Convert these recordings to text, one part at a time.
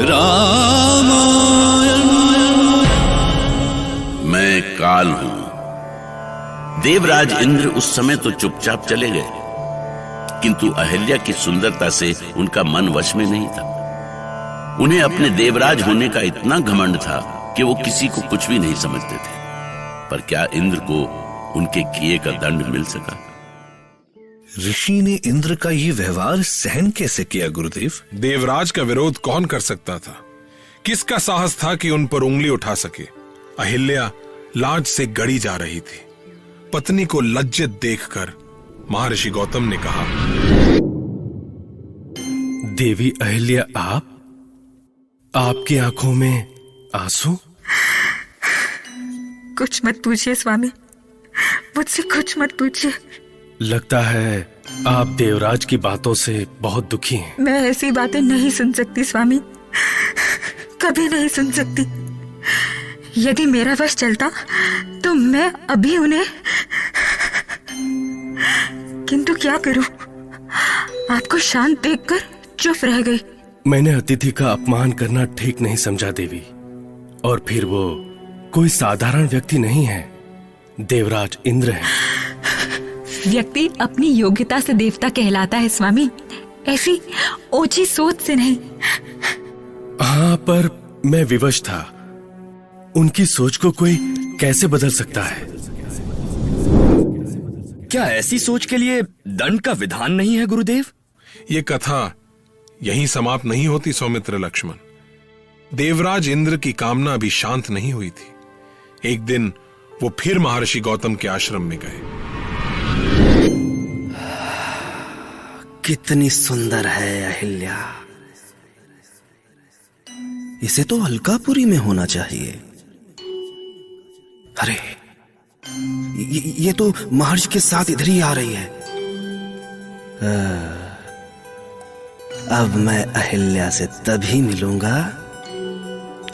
रामायण। मैं काल हूं। देवराज इंद्र उस समय तो चुपचाप चले गए, किंतु अहिल्या की सुंदरता से उनका मन वश में नहीं था। उन्हें अपने देवराज होने का इतना घमंड था कि वो किसी को कुछ भी नहीं समझते थे। पर क्या इंद्र को उनके किए का दंड मिल सका? ऋषि ने इंद्र का ये व्यवहार सहन कैसे किया गुरुदेव? देवराज का विरोध कौन कर सकता था? किसका साहस था कि उन पर उंगली उठा सके? अहिल्या लाज से गड़ी जा रही थी। पत्नी को लज्जित देखकर महर्षि गौतम ने कहा, देवी अहिल्या, आपकी आंखों में आंसू? कुछ मत पूछिए स्वामी, मुझसे कुछ मत पूछिए। लगता है आप देवराज की बातों से बहुत दुखी हैं। मैं ऐसी बातें नहीं सुन सकती स्वामी, कभी नहीं सुन सकती। यदि मेरा वश चलता तो मैं अभी उन्हें, किंतु क्या करूं? आपको शांत देखकर चुप रह गई। मैंने अतिथि का अपमान करना ठीक नहीं समझा देवी। और फिर वो कोई साधारण व्यक्ति नहीं है, देवराज इंद्र है। व्यक्ति अपनी योग्यता से देवता कहलाता है स्वामी, ऐसी ओछी सोच से नहीं। हाँ, पर मैं विवश था। उनकी सोच को कोई कैसे बदल सकता है? क्या ऐसी सोच के लिए दंड का विधान नहीं है गुरुदेव? ये कथा यहीं समाप्त नहीं होती सौमित्र लक्ष्मण। देवराज इंद्र की कामना अभी शांत नहीं हुई थी। एक दिन वो फिर महर्षि गौतम के आश्रम में गए। कितनी सुंदर है अहिल्या, इसे तो अलकापुरी में होना चाहिए। अरे ये तो महर्षि के साथ इधर ही आ रही है। अब मैं अहिल्या से तभी मिलूंगा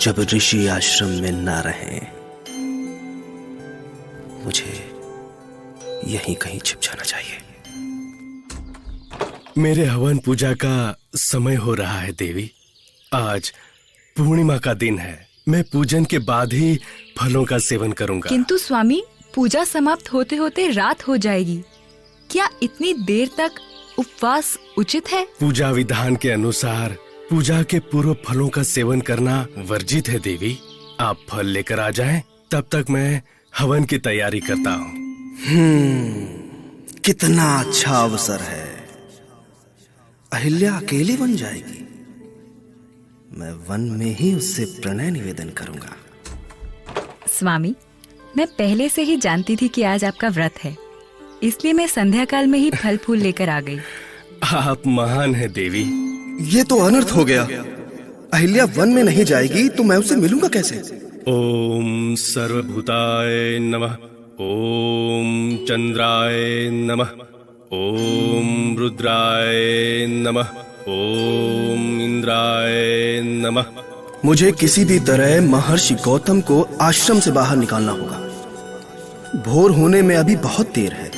जब ऋषि आश्रम में ना रहे। मुझे यहीं कहीं छिप जाना चाहिए। मेरे हवन पूजा का समय हो रहा है देवी। आज पूर्णिमा का दिन है। मैं पूजन के बाद ही फलों का सेवन करूंगा। किंतु स्वामी, पूजा समाप्त होते होते रात हो जाएगी। क्या इतनी देर तक उपवास उचित है? पूजा विधान के अनुसार पूजा के पूर्व फलों का सेवन करना वर्जित है देवी। आप फल लेकर आ जाएं, तब तक मैं हवन की तैयारी करता हूँ। कितना अच्छा अवसर है। अहिल्या अकेली बन जाएगी। मैं वन में ही उससे प्रणय निवेदन करूंगा। स्वामी, मैं पहले से ही जानती थी कि आज आपका व्रत है, इसलिए मैं संध्या काल में ही फल फूल लेकर आ गई। आप महान है देवी। ये तो अनर्थ हो गया। अहिल्या वन में नहीं जाएगी तो मैं उससे मिलूंगा कैसे? ओम सर्वभूताय नमः। ओम चंद्राय नमः। ओम रुद्राय नमः। ओम इंद्राय नमः। मुझे किसी भी तरह महर्षि गौतम को आश्रम से बाहर निकालना होगा। भोर होने में अभी बहुत देर है।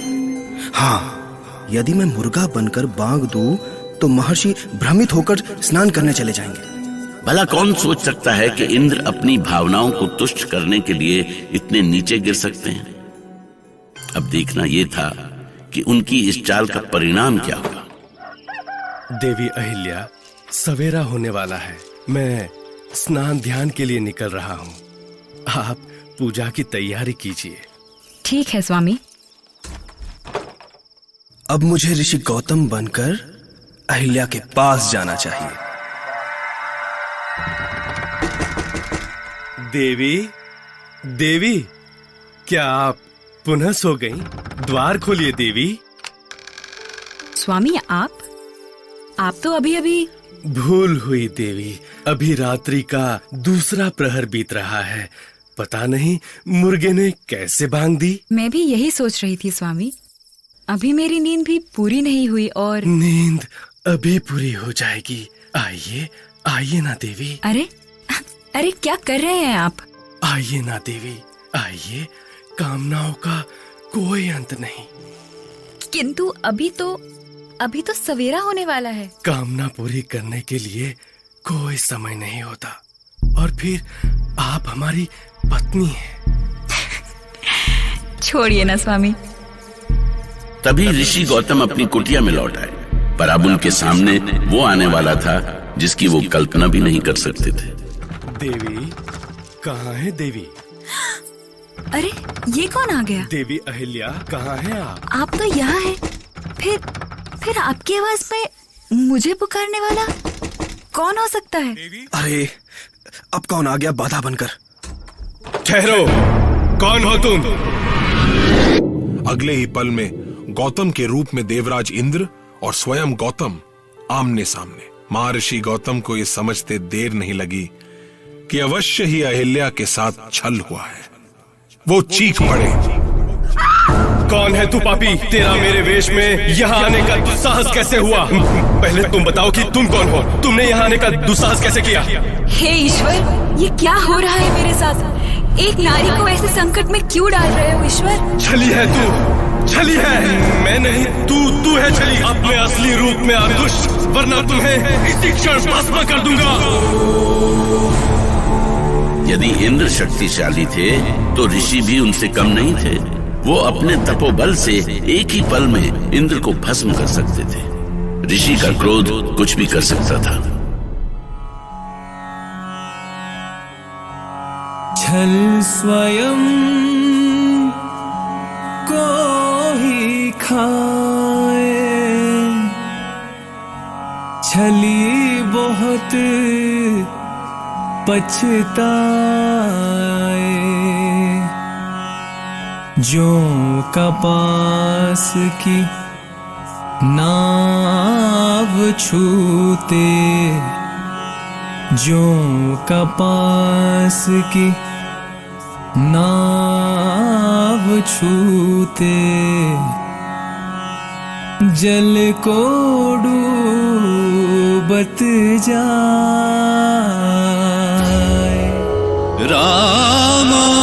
हाँ, यदि मैं मुर्गा बनकर बांग दूं तो महर्षि भ्रमित होकर स्नान करने चले जाएंगे। भला कौन सोच सकता है कि इंद्र अपनी भावनाओं को तुष्ट करने के लिए इतने नीचे गिर सकते हैं? अब देखना यह था कि उनकी इस चाल का परिणाम क्या होगा। देवी अहिल्या, सवेरा होने वाला है। मैं स्नान ध्यान के लिए निकल रहा हूँ। आप पूजा की तैयारी कीजिए। ठीक है स्वामी। अब मुझे ऋषि गौतम बनकर अहिल्या के पास जाना चाहिए। देवी, देवी, क्या आप पुनः सो गईं? द्वार खोलिए देवी। स्वामी, आप तो अभी भूल हुई देवी। अभी रात्रि का दूसरा प्रहर बीत रहा है। पता नहीं मुर्गे ने कैसे बांग दी। मैं भी यही सोच रही थी स्वामी। अभी मेरी नींद भी पूरी नहीं हुई और नींद अभी पूरी हो जाएगी। आइए, आइए ना देवी। अरे क्या कर रहे हैं आप? आइए ना देवी, आइए। कामनाओं का कोई अंत नहीं। किंतु अभी तो सवेरा होने वाला है। कामना पूरी करने के लिए कोई समय नहीं होता, और फिर आप हमारी पत्नी हैं। छोड़िए ना स्वामी। तभी ऋषि गौतम अपनी कुटिया में लौट आए, पर अब उनके सामने वो आने वाला था जिसकी वो कल्पना भी नहीं कर सकते थे। देवी, कहाँ है देवी? अरे ये कौन आ गया? देवी अहिल्या, कहाँ है आप? आप तो यहाँ है। फिर आपकी आवाज में मुझे पुकारने वाला कौन हो सकता है? अरे अब कौन आ गया बाधा बनकर? ठहरो, कौन हो तुम? अगले ही पल में गौतम के रूप में देवराज इंद्र और स्वयं गौतम आमने सामने। महर्षि गौतम को ये समझते देर नहीं लगी कि अवश्य ही अहिल्या के साथ छल हुआ है। वो चीख पड़े, कौन है तू पापी? तेरा मेरे वेश में यहाँ आने का दुस्साहस कैसे हुआ? पहले तुम बताओ कि तुम कौन हो? तुमने यहाँ आने का दुस्साहस कैसे किया? हे ईश्वर, ये क्या हो रहा है मेरे साथ? एक नारी को ऐसे संकट में क्यों डाल रहे हो ईश्वर? छली है तू, छली है। मैं नहीं, तू है छली। अपने असली रूप में आ दुष्ट, वरना तुम्हें इसी क्षण भस्म कर दूंगा। यदि इंद्र शक्तिशाली थे तो ऋषि भी उनसे कम नहीं थे। वो अपने तपोबल से एक ही पल में इंद्र को भस्म कर सकते थे। ऋषि का क्रोध कुछ भी कर सकता था। छल स्वयं को ही खाए, छली बहुत पछताए। जो कपास की नाव छूते, जो कपास की नाव छूते, जल को डूबत जाए। रामायण।